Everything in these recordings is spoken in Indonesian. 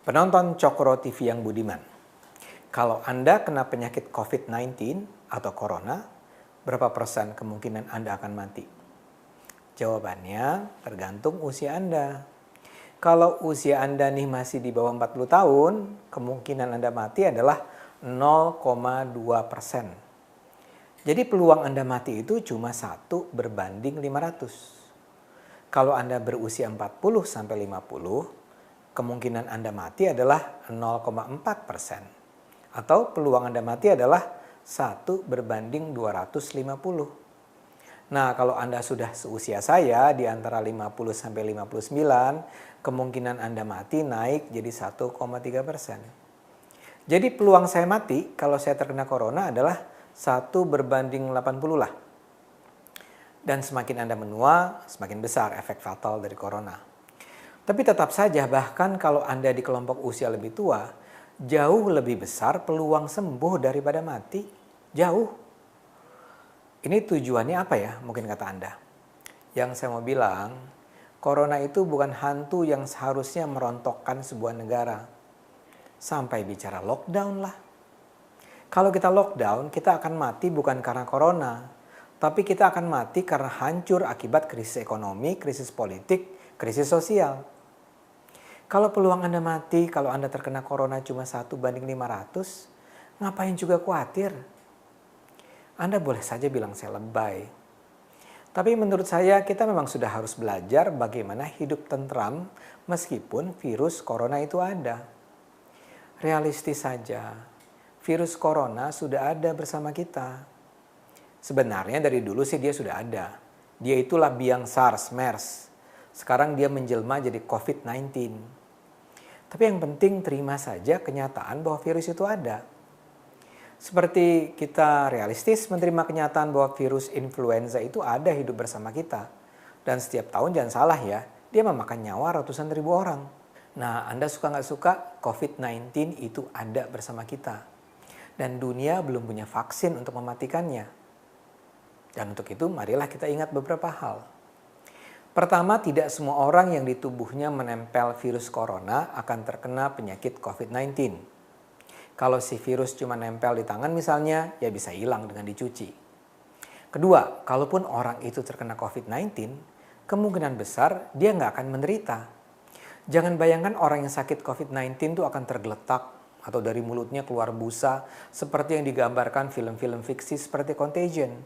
Penonton Cokro TV yang budiman, kalau Anda kena penyakit COVID-19 atau Corona, berapa persen kemungkinan Anda akan mati? Jawabannya tergantung usia Anda. Kalau usia Anda nih masih di bawah 40 tahun, kemungkinan Anda mati adalah 0,2%. Jadi peluang Anda mati itu cuma 1/500. Kalau Anda berusia 40-50, kemungkinan Anda mati adalah 0,4%. Atau peluang Anda mati adalah 1/250. Nah, kalau Anda sudah seusia saya di antara 50-59, kemungkinan Anda mati naik jadi 1,3%. Jadi peluang saya mati kalau saya terkena corona adalah 1/80 lah. Dan semakin Anda menua, semakin besar efek fatal dari corona. Tapi tetap saja bahkan kalau Anda di kelompok usia lebih tua, jauh lebih besar peluang sembuh daripada mati. Jauh. Ini tujuannya apa ya? Mungkin kata Anda. Yang saya mau bilang, corona itu bukan hantu yang seharusnya merontokkan sebuah negara. Sampai bicara lockdown lah. Kalau kita lockdown, kita akan mati bukan karena corona, tapi kita akan mati karena hancur akibat krisis ekonomi, krisis politik, krisis sosial. Kalau peluang Anda mati, kalau Anda terkena corona cuma 1/500, ngapain juga khawatir? Anda boleh saja bilang saya lebay. Tapi menurut saya kita memang sudah harus belajar bagaimana hidup tentram meskipun virus corona itu ada. Realistis saja, virus corona sudah ada bersama kita. Sebenarnya dari dulu sih dia sudah ada. Dia itulah biang SARS, MERS. Sekarang dia menjelma jadi COVID-19. Tapi yang penting terima saja kenyataan bahwa virus itu ada. Seperti kita realistis menerima kenyataan bahwa virus influenza itu ada hidup bersama kita. Dan setiap tahun jangan salah ya, dia memakan nyawa ratusan ribu orang. Nah, Anda suka nggak suka, COVID-19 itu ada bersama kita. Dan dunia belum punya vaksin untuk mematikannya. Dan untuk itu marilah kita ingat beberapa hal. Pertama, tidak semua orang yang di tubuhnya menempel virus corona akan terkena penyakit COVID-19. Kalau si virus cuma nempel di tangan misalnya, ya bisa hilang dengan dicuci. Kedua, kalaupun orang itu terkena COVID-19, kemungkinan besar dia nggak akan menderita. Jangan bayangkan orang yang sakit COVID-19 itu akan tergeletak atau dari mulutnya keluar busa seperti yang digambarkan film-film fiksi seperti Contagion.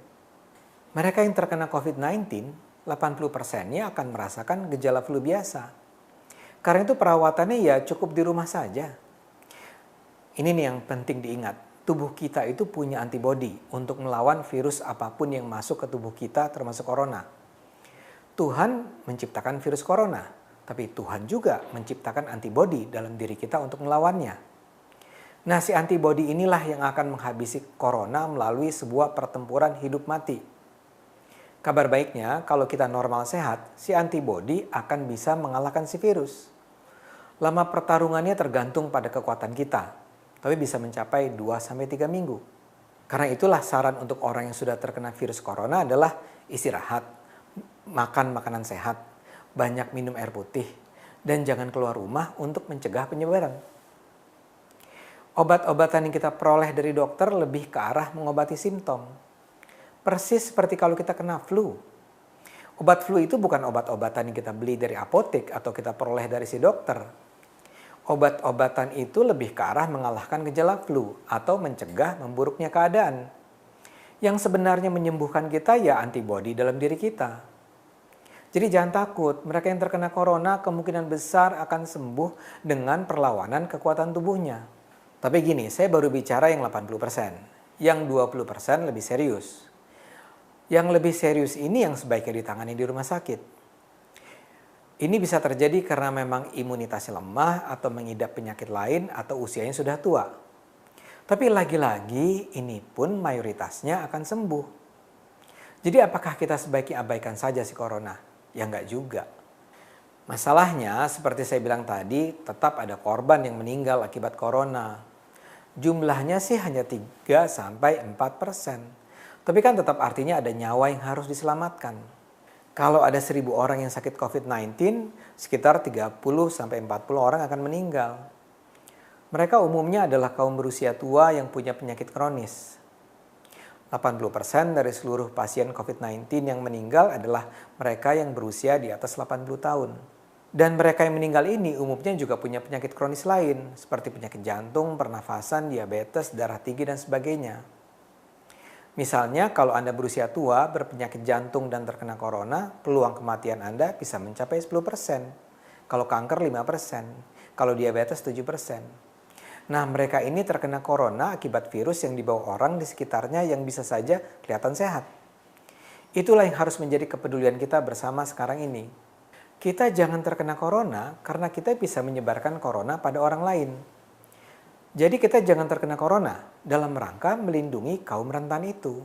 Mereka yang terkena COVID-19, 80%-nya akan merasakan gejala flu biasa. Karena itu perawatannya ya cukup di rumah saja. Ini nih yang penting diingat. Tubuh kita itu punya antibodi untuk melawan virus apapun yang masuk ke tubuh kita termasuk corona. Tuhan menciptakan virus corona, tapi Tuhan juga menciptakan antibodi dalam diri kita untuk melawannya. Nah, si antibodi inilah yang akan menghabisi corona melalui sebuah pertempuran hidup mati. Kabar baiknya, kalau kita normal sehat, si antibodi akan bisa mengalahkan si virus. Lama pertarungannya tergantung pada kekuatan kita, tapi bisa mencapai 2-3 minggu. Karena itulah saran untuk orang yang sudah terkena virus corona adalah istirahat, makan makanan sehat, banyak minum air putih, dan jangan keluar rumah untuk mencegah penyebaran. Obat-obatan yang kita peroleh dari dokter lebih ke arah mengobati simptom. Persis seperti kalau kita kena flu. Obat flu itu bukan obat-obatan yang kita beli dari apotek atau kita peroleh dari si dokter. Obat-obatan itu lebih ke arah mengalahkan gejala flu atau mencegah memburuknya keadaan. Yang sebenarnya menyembuhkan kita ya antibodi dalam diri kita. Jadi jangan takut, mereka yang terkena corona kemungkinan besar akan sembuh dengan perlawanan kekuatan tubuhnya. Tapi gini, saya baru bicara yang 80%. Yang 20% lebih serius. Yang lebih serius ini yang sebaiknya ditangani di rumah sakit. Ini bisa terjadi karena memang imunitasnya lemah atau mengidap penyakit lain atau usianya sudah tua. Tapi lagi-lagi ini pun mayoritasnya akan sembuh. Jadi apakah kita sebaiknya abaikan saja si corona? Ya enggak juga. Masalahnya seperti saya bilang tadi, tetap ada korban yang meninggal akibat corona. Jumlahnya sih hanya 3-4%. Tapi kan tetap artinya ada nyawa yang harus diselamatkan. Kalau ada 1.000 orang yang sakit COVID-19, sekitar 30-40 orang akan meninggal. Mereka umumnya adalah kaum berusia tua yang punya penyakit kronis. 80% dari seluruh pasien COVID-19 yang meninggal adalah mereka yang berusia di atas 80 tahun. Dan mereka yang meninggal ini umumnya juga punya penyakit kronis lain, seperti penyakit jantung, pernafasan, diabetes, darah tinggi, dan sebagainya. Misalnya, kalau Anda berusia tua, berpenyakit jantung dan terkena corona, peluang kematian Anda bisa mencapai 10%. Kalau kanker 5%, kalau diabetes 7%. Nah, mereka ini terkena corona akibat virus yang dibawa orang di sekitarnya yang bisa saja kelihatan sehat. Itulah yang harus menjadi kepedulian kita bersama sekarang ini. Kita jangan terkena corona karena kita bisa menyebarkan corona pada orang lain. Jadi kita jangan terkena corona dalam rangka melindungi kaum rentan itu.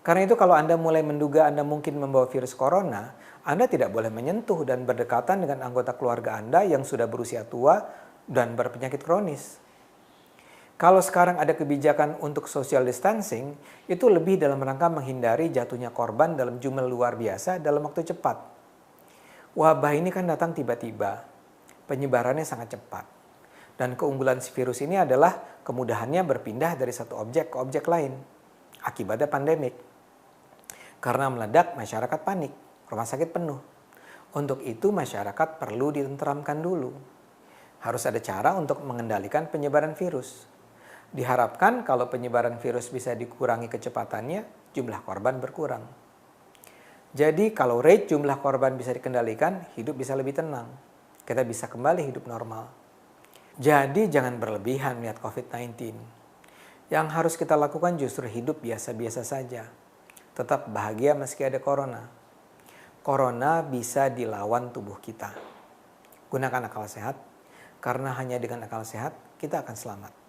Karena itu kalau Anda mulai menduga Anda mungkin membawa virus corona, Anda tidak boleh menyentuh dan berdekatan dengan anggota keluarga Anda yang sudah berusia tua dan berpenyakit kronis. Kalau sekarang ada kebijakan untuk social distancing, itu lebih dalam rangka menghindari jatuhnya korban dalam jumlah luar biasa dalam waktu cepat. Wabah ini kan datang tiba-tiba, penyebarannya sangat cepat. Dan keunggulan si virus ini adalah kemudahannya berpindah dari satu objek ke objek lain. Akibatnya pandemik. Karena meledak, masyarakat panik, rumah sakit penuh. Untuk itu masyarakat perlu ditenteramkan dulu. Harus ada cara untuk mengendalikan penyebaran virus. Diharapkan kalau penyebaran virus bisa dikurangi kecepatannya, jumlah korban berkurang. Jadi kalau rate jumlah korban bisa dikendalikan, hidup bisa lebih tenang. Kita bisa kembali hidup normal. Jadi jangan berlebihan melihat COVID-19. Yang harus kita lakukan justru hidup biasa-biasa saja. Tetap bahagia meski ada corona. Corona bisa dilawan tubuh kita. Gunakan akal sehat. Karena hanya dengan akal sehat, kita akan selamat.